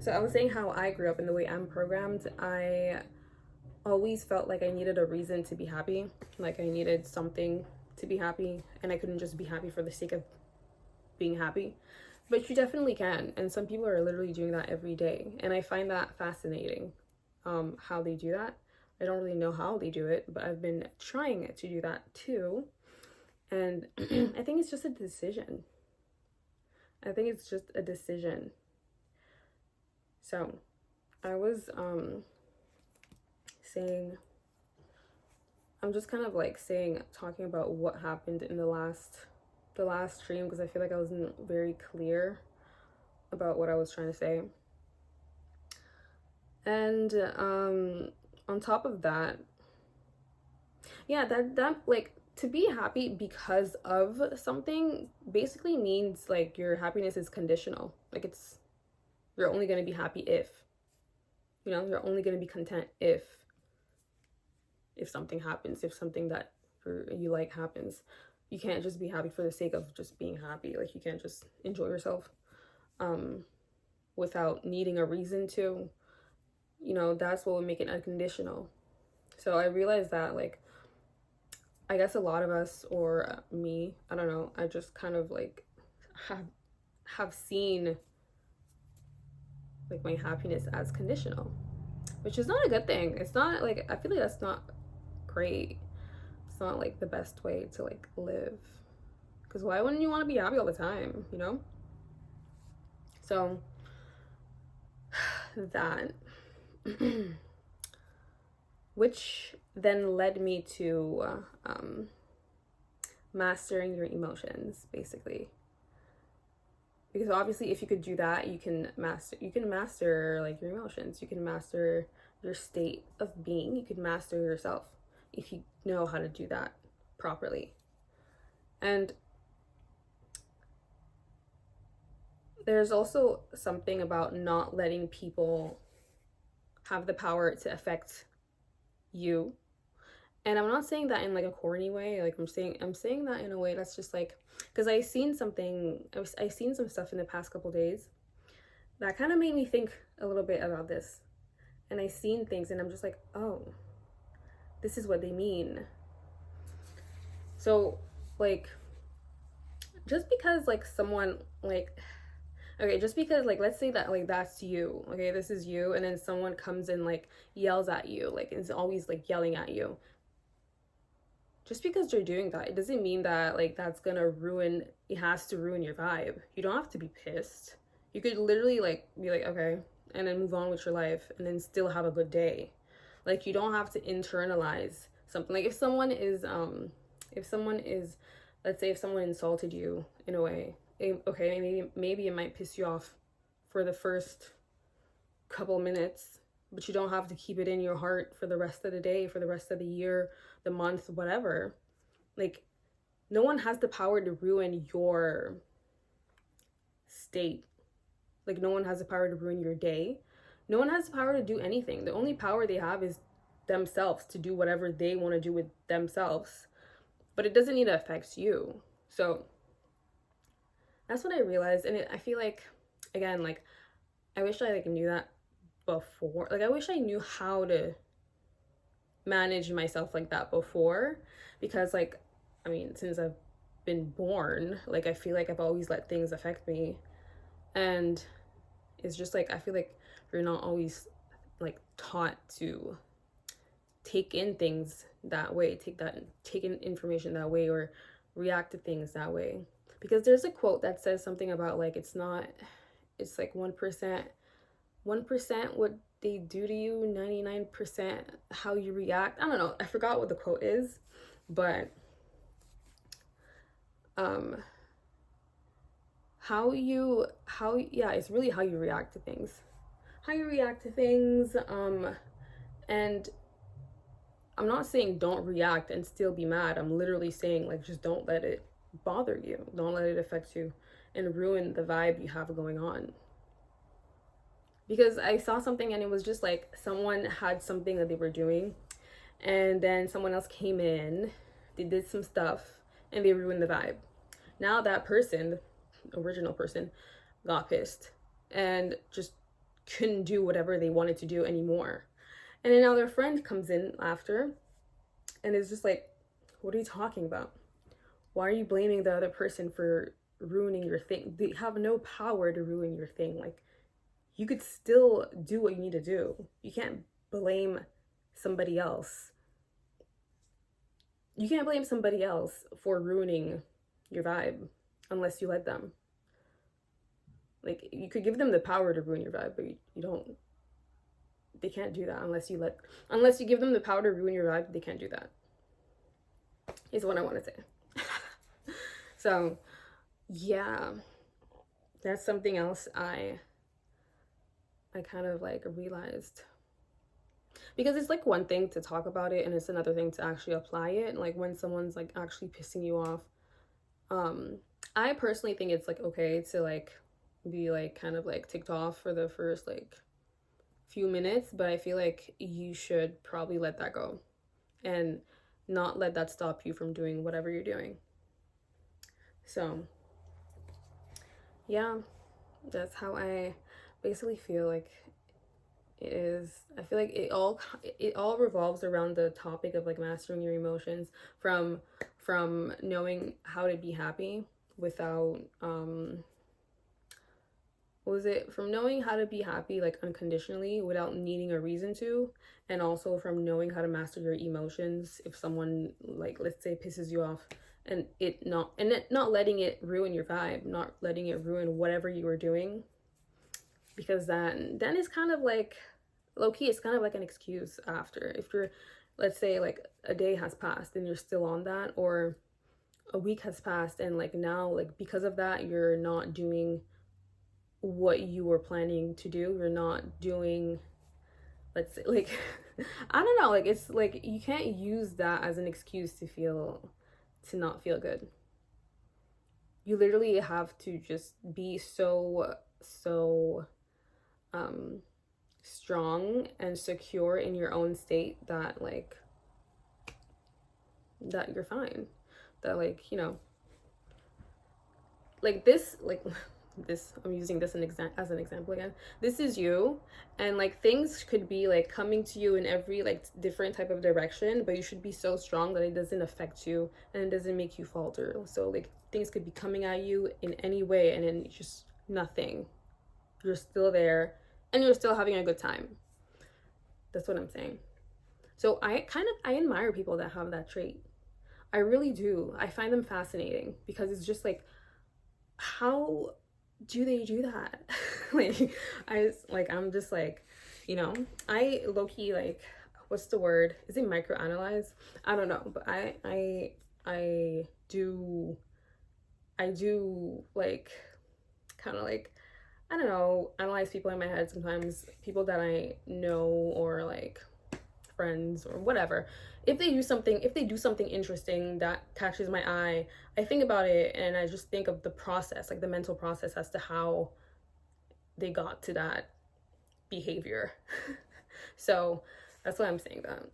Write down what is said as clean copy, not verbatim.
So I was saying how I grew up and the way I'm programmed. I always felt like I needed a reason to be happy, like I needed something to be happy, and I couldn't just be happy for the sake of being happy. But you definitely can, and some people are literally doing that every day, and I find that fascinating, how they do that. I don't really know how they do it, but I've been trying to do that too, and I think it's just a decision. I think it's just a decision. So I was saying, I'm just kind of like saying, talking about what happened in the last stream, because I feel like I wasn't very clear about what I was trying to say. And on top of that, yeah, that like, to be happy because of something basically means like your happiness is conditional. Like, it's, you're only going to be happy if, you're only going to be content if something happens, if something that you like happens. You can't just be happy for the sake of just being happy. Like, you can't just enjoy yourself without needing a reason to. That's what would make it unconditional. So I realized that, like, I guess a lot of us, or me, I don't know, I just kind of like have seen like my happiness as conditional, which is not a good thing. It's not like, I feel like that's not great. It's not like the best way to like live, because why wouldn't you want to be happy all the time? So that which then led me to mastering your emotions, basically, because obviously if you could do that, you can master like your emotions, you can master your state of being, you could master yourself if you know how to do that properly. And there's also something about not letting people have the power to affect you. And I'm not saying that in like a corny way. Like, I'm saying that in a way that's just like, because I seen some stuff in the past couple days that kind of made me think a little bit about this. And I seen things and I'm just like, oh, this is what they mean. So like, just because like someone like, okay, just because like, let's say that like that's you, okay, this is you, and then someone comes and like yells at you, like is always like yelling at you. Just because they're doing that, it doesn't mean that like that's gonna ruin, it has to ruin your vibe. You don't have to be pissed. You could literally like be like, okay, and then move on with your life and then still have a good day. Like, you don't have to internalize something. Like, if someone is, let's say if someone insulted you in a way, okay, maybe it might piss you off for the first couple minutes, but you don't have to keep it in your heart for the rest of the day, for the rest of the year, the month, whatever. Like, no one has the power to ruin your state. Like, no one has the power to ruin your day. No one has the power to do anything. The only power they have is themselves, to do whatever they want to do with themselves. But it doesn't need to affect you. So that's what I realized. And I feel like, again, like, I wish I like knew that before. Like, I wish I knew how to manage myself like that before, because like, I mean, since I've been born, like, I feel like I've always let things affect me. And it's just like, I feel like you're not always like taught to take in things that way, take in information that way, or react to things that way. Because there's a quote that says something about like, it's like 1% what they do to you, 99% how you react. I don't know, I forgot what the quote is, but it's really how you react to things. And I'm not saying don't react and still be mad. I'm literally saying like, just don't let it bother you. Don't let it affect you and ruin the vibe you have going on. Because I saw something and it was just like, someone had something that they were doing, and then someone else came in, they did some stuff, and they ruined the vibe. Now that person, the original person, got pissed and just couldn't do whatever they wanted to do anymore. And then now their friend comes in after and is just like, what are you talking about? Why are you blaming the other person for ruining your thing? They have no power to ruin your thing. Like, you could still do what you need to do. You can't blame somebody else. You can't blame somebody else for ruining your vibe unless you let them. Like, you could give them the power to ruin your vibe, but you don't. They can't do that unless you give them the power to ruin your vibe. They can't do that. Is what I want to say. So, yeah, that's something else I kind of like realized, because it's like one thing to talk about it and it's another thing to actually apply it. Like when someone's like actually pissing you off, I personally think it's like okay to like be like kind of like ticked off for the first like few minutes, but I feel like you should probably let that go and not let that stop you from doing whatever you're doing. So yeah, that's how I basically feel like it is. I feel like it all revolves around the topic of like mastering your emotions, from knowing how to be happy without from knowing how to be happy like unconditionally without needing a reason to, and also from knowing how to master your emotions if someone, like, let's say, pisses you off, and not letting it ruin your vibe, not letting it ruin whatever you were doing, because then it's kind of like low-key, it's kind of like an excuse after. If you're, let's say, like a day has passed and you're still on that, or a week has passed and like now, like because of that, you're not doing what you were planning to do, you're not doing, let's say, like I don't know, like it's like you can't use that as an excuse to not feel good. You literally have to just be so strong and secure in your own state that like that you're fine, that like, you know, like this, like this, I'm using this as an example again. This is you, and like things could be like coming to you in every like different type of direction, but you should be so strong that it doesn't affect you and it doesn't make you falter. So like things could be coming at you in any way and then just nothing, you're still there and you're still having a good time. That's what I'm saying. So I admire people that have that trait. I really do. I find them fascinating because it's just like, how do they do that? I'm just like, you know, I low-key, like, what's the word? Is it microanalyze? I don't know, but I do like kind of like, I don't know, analyze people in my head sometimes, people that I know or like friends or whatever. If they do something interesting that catches my eye, I think about it and I just think of the process, like the mental process as to how they got to that behavior. So that's why I'm saying that.